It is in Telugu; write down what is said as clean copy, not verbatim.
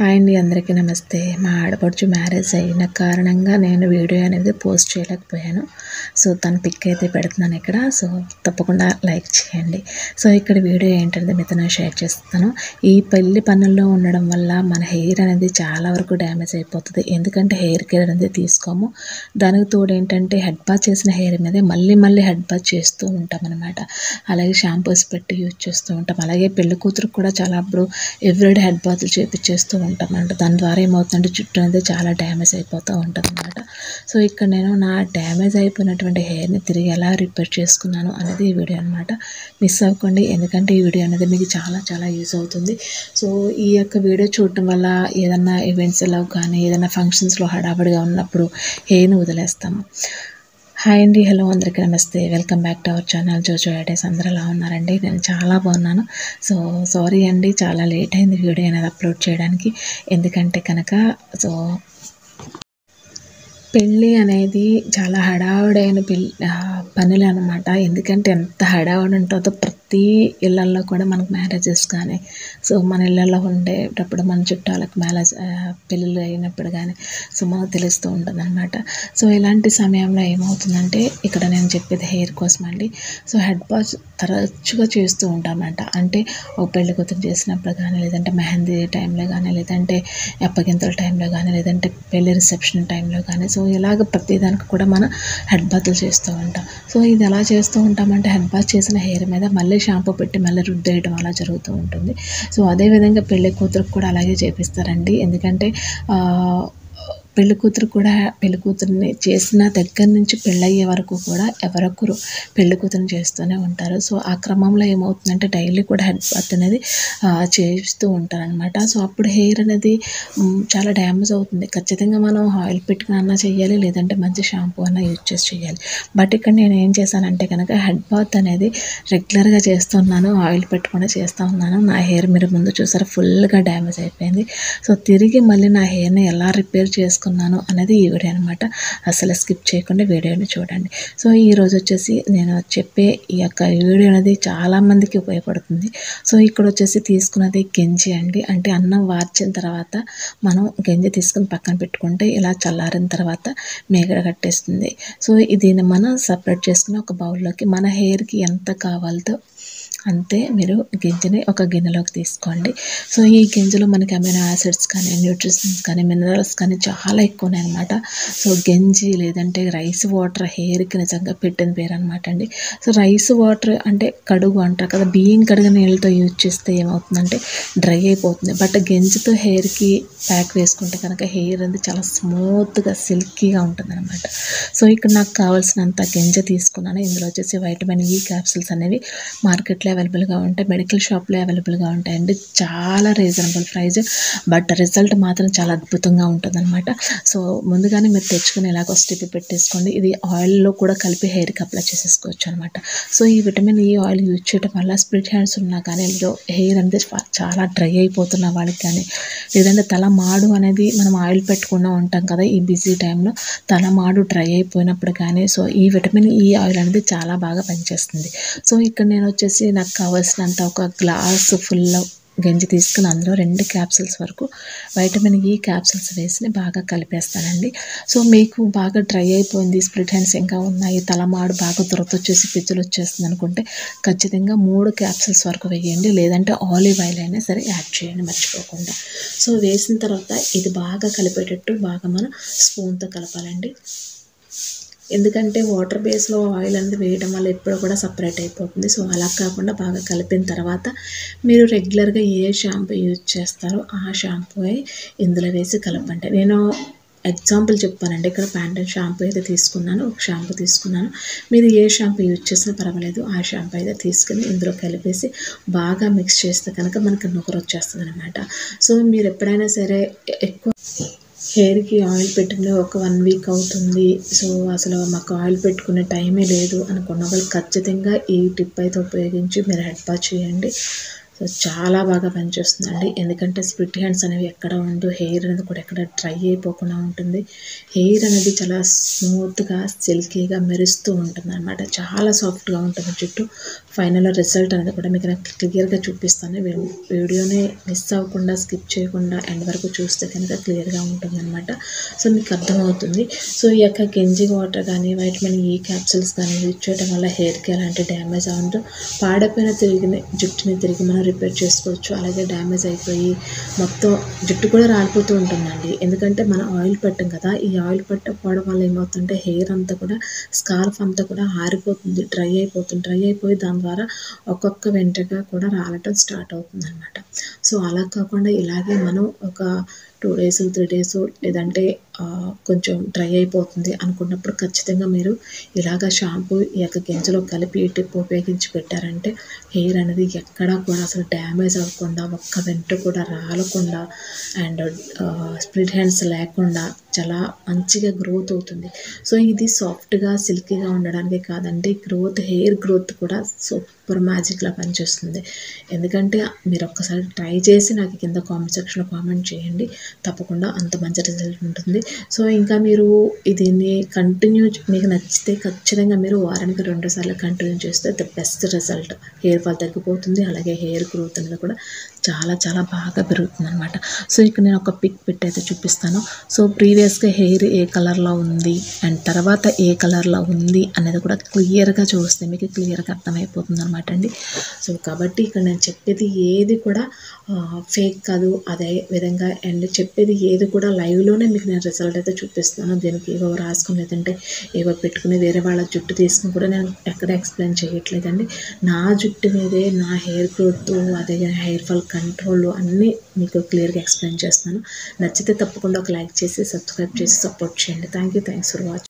హాయ్ అండి, అందరికీ నమస్తే. మా ఆడపడుచు మ్యారేజ్ అయిన కారణంగా నేను వీడియో అనేది పోస్ట్ చేయలేకపోయాను. సో తన పిక్ అయితే పెడుతున్నాను ఇక్కడ. సో తప్పకుండా లైక్ చేయండి. సో ఇక్కడ వీడియో ఏంటంటే మీతో నేను షేర్ చేస్తాను. ఈ పెళ్లి పనుల్లో ఉండడం వల్ల మన హెయిర్ అనేది చాలా వరకు డ్యామేజ్ అయిపోతుంది. ఎందుకంటే హెయిర్ కేర్ అనేది తీసుకోము. దానికి తోడు ఏంటంటే హెడ్ బాత్ చేసిన హెయిర్ మీదే మళ్ళీ హెడ్ బాత్ చేస్తూ ఉంటాం అనమాట. అలాగే షాంపూస్ పెట్టి యూజ్ చేస్తూ ఉంటాం. అలాగే పెళ్లి కూతురికి కూడా చాలా అప్పుడు ఎవ్రీడే హెడ్ బాత్లు చేపిచ్చేస్తూ ఉంటాం అనమాట. దాని ద్వారా ఏమవుతుందంటే జుట్టు అనేది చాలా డ్యామేజ్ అయిపోతూ ఉంటుంది అనమాట. సో ఇక్కడ నేను నా డ్యామేజ్ అయిపోయినటువంటి హెయిర్ని తిరిగి ఎలా రిపేర్ చేసుకున్నాను అనేది ఈ వీడియో అనమాట. మిస్ అవ్వకండి, ఎందుకంటే ఈ వీడియో అనేది మీకు చాలా యూజ్ అవుతుంది. సో ఈ యొక్క వీడియో చూడటం వల్ల ఏదన్నా ఈవెంట్స్లో కానీ ఏదైనా ఫంక్షన్స్లో హడావిడిగా ఉన్నప్పుడు హెయిర్ని వదిలేస్తాము. హాయ్ అండి, హలో, అందరికీ నమస్తే. Welcome back to our channel Jojo ideas. అందరూ ఎలా ఉన్నారండి? నేను చాలా బాగున్నాను. సో సారీ అండి, చాలా లేట్ అయింది వీడియో అనేది అప్లోడ్ చేయడానికి. ఎందుకంటే కనుక పెళ్ళి అనేది చాలా హడావుడైన పనులు అనమాట. ఎందుకంటే ఎంత హడావుడి ఉంటుందో ప్రతి ఇళ్ళల్లో కూడా మనకు మ్యారేజెస్ కానీ, సో మన ఇళ్ళల్లో ఉండేటప్పుడు మన చుట్టాలకు పెళ్ళిళ్ళు అయినప్పుడు కానీ సో మనకు తెలుస్తూ ఉంటుంది అనమాట. సో ఇలాంటి సమయంలో ఏమవుతుందంటే ఇక్కడ నేను చెప్పేది హెయిర్ కోసం అండి. సో హెడ్ బాత్ తరచుగా చేస్తూ ఉంటామంట. అంటే ఒక పెళ్లి కూతురు చేసినప్పుడు కానీ, లేదంటే మెహందీ టైంలో కానీ, లేదంటే అప్పగింతల టైంలో కానీ, లేదంటే పెళ్లి రిసెప్షన్ టైంలో కానీ, సో ఇలాగ ప్రతిదానికి కూడా మనం హెడ్ బాత్లు చేస్తూ ఉంటాం. సో ఇది ఎలా చేస్తూ ఉంటామంటే హెడ్ బాత్ చేసిన హెయిర్ మీద మళ్ళీ షాంపూ పెట్టి మళ్ళీ రుద్దేయడం అలా జరుగుతూ ఉంటుంది. సో అదేవిధంగా పెళ్లి కూతురికి కూడా అలాగే చేపిస్తారండి. ఎందుకంటే పెళ్లి కూతురిని చేసిన దగ్గర నుంచి పెళ్ళయ్యే వరకు కూడా ఎవరొకరు పెళ్లి కూతురిని చేస్తూనే ఉంటారు. సో ఆ క్రమంలో ఏమవుతుందంటే డైలీ కూడా హెడ్ బాత్ అనేది చేస్తూ ఉంటారనమాట. సో అప్పుడు హెయిర్ అనేది చాలా డ్యామేజ్ అవుతుంది. ఖచ్చితంగా మనం ఆయిల్ పెట్టుకుని అన్నా చేయాలి, లేదంటే మంచి షాంపూ అన్నా యూజ్ చేసి చేయాలి. బట్ ఇక్కడ నేను ఏం చేశానంటే కనుక హెడ్ బాత్ అనేది రెగ్యులర్గా చేస్తున్నాను, ఆయిల్ పెట్టుకుని చేస్తూ ఉన్నాను. నా హెయిర్ మీరు ముందు చూసారు, ఫుల్గా డ్యామేజ్ అయిపోయింది. సో తిరిగి మళ్ళీ నా హెయిర్ని ఎలా రిపేర్ చేసుకున్నాను అనేది ఈ వీడియో అనమాట. అసలు స్కిప్ చేయకుండా వీడియోని చూడండి. సో ఈరోజు వచ్చేసి నేను చెప్పే ఈ యొక్క వీడియో అనేది చాలామందికి ఉపయోగపడుతుంది. సో ఇక్కడ వచ్చేసి తీసుకున్నది గంజి అండి. అంటే అన్నం వార్చిన తర్వాత మనం గంజి తీసుకుని పక్కన పెట్టుకుంటే ఇలా చల్లారిన తర్వాత మేగడ కట్టేస్తుంది. సో దీన్ని మనం సపరేట్ చేసుకుని ఒక బౌల్లోకి మన హెయిర్కి ఎంత కావాలో అంతే మీరు గింజని ఒక గిన్నెలోకి తీసుకోండి. సో ఈ గింజలో మనకి అమైనో యాసిడ్స్ కానీ, న్యూట్రిషన్స్ కానీ, మినరల్స్ కానీ చాలా ఎక్కువనే అనమాట. సో గంజి లేదంటే రైస్ వాటర్ హెయిర్కి నిజంగా పెట్టిన పేరు అనమాట అండి. సో రైస్ వాటర్ అంటే కడుగు అంటారు కదా, బియ్యం కడిగిన నీళ్ళతో యూజ్ చేస్తే ఏమవుతుందంటే డ్రై అయిపోతుంది. బట్ గంజితో హెయిర్కి ప్యాక్ వేసుకుంటే కనుక హెయిర్ అనేది చాలా స్మూత్గా సిల్కీగా ఉంటుంది అనమాట. సో ఇక్కడ నాకు కావాల్సినంత గంజి తీసుకున్నాను. ఇందులో వచ్చేసి వైటమిన్ ఈ క్యాప్సిల్స్ అనేవి మార్కెట్లో అవైలబుల్గా ఉంటాయి, మెడికల్ షాప్లో అవైలబుల్గా ఉంటాయండి. చాలా రీజనబుల్ ప్రైస్, బట్ రిజల్ట్ మాత్రం చాలా అద్భుతంగా ఉంటుందన్నమాట. సో ముందుగానే మీరు తెచ్చుకుని ఇలాగ స్టిప్ పెట్టేసుకోండి. ఇది ఆయిల్లో కూడా కలిపి హెయిర్కి అప్లై చేసేసుకోవచ్చు అనమాట. సో ఈ విటమిన్ ఈ ఆయిల్ యూజ్ చేయడం వల్ల స్ప్లిట్ హ్యాండ్స్ ఉన్నా కానీ, హెయిర్ అనేది చాలా డ్రై అయిపోతున్న వాళ్ళకి కానీ, లేదంటే తల మాడు అనేది మనం ఆయిల్ పెట్టుకున్నా ఉంటాం కదా ఈ బిజీ టైంలో, తల మాడు డ్రై అయిపోయినప్పుడు కానీ సో ఈ విటమిన్ ఈ ఆయిల్ అనేది చాలా బాగా పనిచేస్తుంది. సో ఇక్కడ నేను వచ్చేసి నాకు కావాల్సినంత ఒక గ్లాసు ఫుల్ గంజి తీసుకుని అందులో 2 క్యాప్సిల్స్ వరకు వైటమిన్ ఈ క్యాప్సిల్స్ వేసి బాగా కలిపేస్తానండి. సో మీకు బాగా డ్రై అయిపోయింది, స్ప్లిట్ హ్యాండ్స్ ఇంకా ఉన్నాయి, తలమాడు బాగా దురదొచ్చేసి పిచ్చులు వచ్చేస్తుంది అనుకుంటే ఖచ్చితంగా 3 క్యాప్సిల్స్ వరకు వేయండి, లేదంటే ఆలివ్ ఆయిల్ అయినా సరే యాడ్ చేయండి మర్చిపోకుండా. సో వేసిన తర్వాత ఇది బాగా కలిపేటట్టు బాగా మనం స్పూన్తో కలపాలండి. ఎందుకంటే వాటర్ బేస్లో ఆయిల్ అనేది వేయడం వల్ల ఎప్పుడు కూడా సపరేట్ అయిపోతుంది. సో అలా కాకుండా బాగా కలిపిన తర్వాత మీరు రెగ్యులర్గా ఏ షాంపూ యూజ్ చేస్తారో ఆ షాంపూ ఇందులో వేసి కలపండి. నేను ఎగ్జాంపుల్ చెప్పానండి. ఇక్కడ ప్యాంటన్ షాంపూ అయితే తీసుకున్నాను, ఒక షాంపూ తీసుకున్నాను. మీరు ఏ షాంపూ యూజ్ చేసినా పర్వాలేదు, ఆ షాంపూ అయితే తీసుకుని ఇందులో కలిపేసి బాగా మిక్స్ చేస్తే కనుక మనకి నుకరు వచ్చేస్తుంది అనమాట. సో మీరు ఎప్పుడైనా సరే ఎక్కువ హెయిర్కి ఆయిల్ పెట్టుకుని ఒక 1 వీక్ అవుతుంది, సో అసలు మాకు ఆయిల్ పెట్టుకునే టైమే లేదు అనుకున్న వాళ్ళు ఖచ్చితంగా ఈ టిప్ అయితే ఉపయోగించి మీరు హెడ్ బాత్ చేయండి. సో చాలా బాగా పనిచేస్తుందండి. ఎందుకంటే స్ప్లిట్ హ్యాండ్స్ అనేవి ఎక్కడ ఉండు, హెయిర్ అనేది కూడా ఎక్కడ డ్రై అయిపోకుండా ఉంటుంది. హెయిర్ అనేది చాలా స్మూత్గా సిల్కీగా మెరుస్తూ ఉంటుంది అనమాట. చాలా సాఫ్ట్గా ఉంటుంది జుట్టు. ఫైనల్ రిజల్ట్ అనేది కూడా మీకు నేను క్లియర్గా చూపిస్తాను. వీడియోని మిస్ అవ్వకుండా స్కిప్ చేయకుండా ఎండ్ వరకు చూస్తే కనుక క్లియర్గా ఉంటుంది అనమాట. సో మీకు అర్థమవుతుంది. సో ఈ యొక్క గంజి వాటర్ కానీ వైటమిన్ ఈ క్యాప్సిల్స్ కానీ యూజ్ చేయడం వల్ల హెయిర్కి ఎలాంటి డ్యామేజ్ అవ్వదు. పాడైపోయిన జుట్టుని తిరిగి మనం రిపేర్ చేసుకోవచ్చు. అలాగే డ్యామేజ్ అయిపోయి మొత్తం జుట్టు కూడా రాలిపోతూ ఉంటుందండి. ఎందుకంటే మనం ఆయిల్ పెట్టాం కదా, ఈ ఆయిల్ పెట్టకపోవడం వల్ల ఏమవుతుంటే హెయిర్ అంతా కూడా స్కాల్ఫ్ అంతా కూడా ఆరిపోతుంది, డ్రై అయిపోయి దాని ద్వారా ఒక్కొక్క వెంట్రుక కూడా రాలటం స్టార్ట్ అవుతుంది అనమాట. సో అలా కాకుండా ఇలాగే మనం ఒక 2 days 3 days లేదంటే కొంచెం డ్రై అయిపోతుంది అనుకున్నప్పుడు ఖచ్చితంగా మీరు ఇలాగ షాంపూ ఈ యొక్క గింజలో కలిపి టిప్ ఉపయోగించి పెట్టారంటే హెయిర్ అనేది ఎక్కడా కూడా అసలు డ్యామేజ్ అవ్వకుండా, ఒక్క వెంట్రుక కూడా రాలకుండా అండ్ స్ప్లిట్ హ్యాండ్స్ లేకుండా చాలా మంచిగా గ్రోత్ అవుతుంది. సో ఇది సాఫ్ట్గా సిల్కీగా ఉండడానికి కాదండి, హెయిర్ గ్రోత్ కూడా సూపర్ మ్యాజిక్లా పనిచేస్తుంది. ఎందుకంటే మీరు ఒక్కసారి ట్రై చేసి నాకు కింద కామెంట్ సెక్షన్లో కామెంట్ చేయండి. తప్పకుండా అంత మంచి రిజల్ట్ ఉంటుంది. సో ఇంకా మీరు దీన్ని కంటిన్యూ మీకు నచ్చితే ఖచ్చితంగా మీరు వారానికి 2 సార్లు కంటిన్యూ చేస్తే the best result. Hair fall తగ్గిపోతుంది. అలాగే హెయిర్ గ్రోత్ అనేది కూడా చాలా చాలా బాగా పెరుగుతుంది అనమాట. సో ఇక్కడ నేను ఒక పిక్ పెట్టి అయితే చూపిస్తాను. సో ప్రీవియస్గా హెయిర్ ఏ కలర్లో ఉంది అండ్ తర్వాత ఏ కలర్లో ఉంది అనేది కూడా క్లియర్గా చూస్తే మీకు క్లియర్గా అర్థమైపోతుంది అనమాట అండి. సో కాబట్టి ఇక్కడ నేను చెప్పేది ఏది కూడా ఫేక్ కాదు. అదే విధంగా అండ్ చెప్పేది ఏది కూడా లైవ్లోనే మీకు నేను రిజల్ట్ అయితే చూపిస్తాను. దీనికి ఏవో రాసుకుని లేదంటే ఏవో పెట్టుకుని వేరే వాళ్ళ జుట్టు తీసుకుని కూడా నేను ఎక్కడ ఎక్స్ప్లెయిన్ చేయట్లేదండి. నా జుట్టు మీదే నా హెయిర్ గ్రోత్, అదే హెయిర్ ఫాల్ కంట్రోల్ అన్నీ మీకు క్లియర్గా ఎక్స్ప్లెయిన్ చేస్తాను. నచ్చితే తప్పకుండా ఒక లైక్ చేసి సబ్స్క్రైబ్ చేసి సపోర్ట్ చేయండి. Thanks for watching.